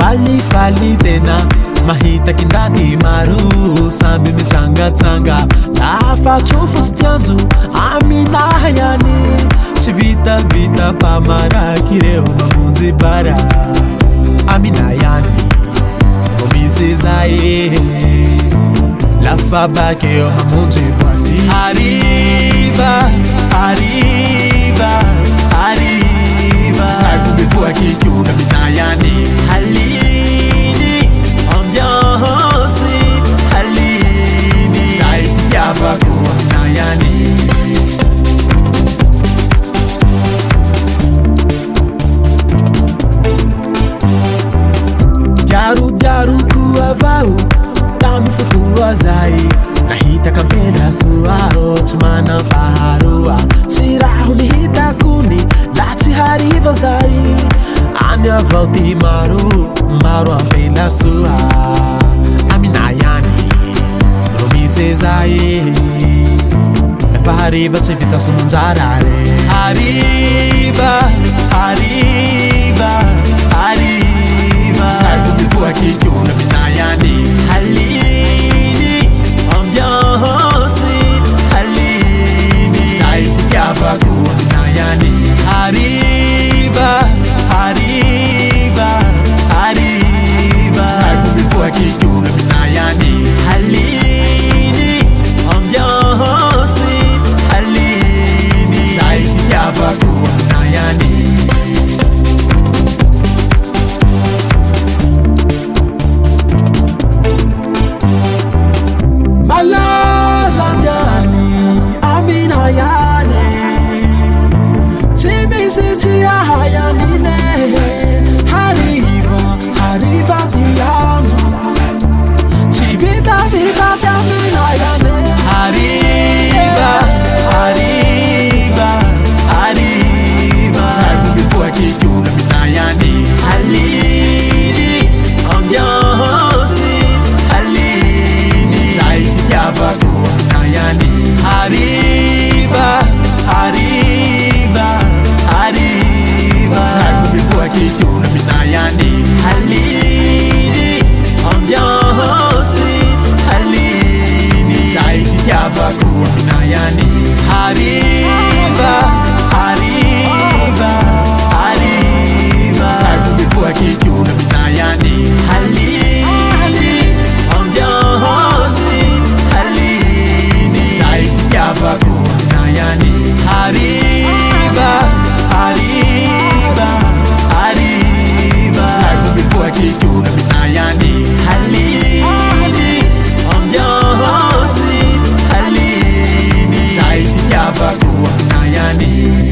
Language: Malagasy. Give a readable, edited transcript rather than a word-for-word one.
Falifaly tena mahita kindaty maro samby mitsangatsanga lafa tsofo sy tianjo aminahy ihany tsy vitavita mpamaraky ireo mamonjy bara aminahy ihany ro misy zay lafa bakeo mamonjy boaty hariva hariva hariva zay vao miboaky kona aminahy ihany haliny ambiance haliny zay fitiavako aminahy ihany diarodiaroko avao tamy fotoa zay nahitaka ampela soaho tsy manam-paharoa tsy raho nihitakony la tsy hariva zay any avao ty maro ampela soa aminahy ihany ro misy zay lafa hariva tsy vita somonjarare hariva hariva hariva zay vao miboaky kona aminahy ihany haliny ambiance haliny zay fitiavako aminahy ihany hariva hariva hariva zay vao miboaky kona aminahy ihany haliny ambiance haliny zay fitiavako aminahy ihany malaza ndiany aminahy ihany tsy misy tsy ahayanine hariva hariva ty andro tsy vitavita ty aminahy ihany hariva hariva hariva zay vao miboaky kona aminahy ihany haliny ambiance haliny zay fitiavako aminahy ihany hariva hariva hariva zay vao miboaky kona aminahy ihany haliny ambiance haliny zay fitiavako aminahy ihany hariva hariva hariva zay vao miboaky kona aminahy ihany haliny ambiance haliny zay fitiavako aminahy ihany hariva hariva hariva zay vao miboaky kona aminahy ihany haliny ambiance haliny zay fitiavako aminahy ihany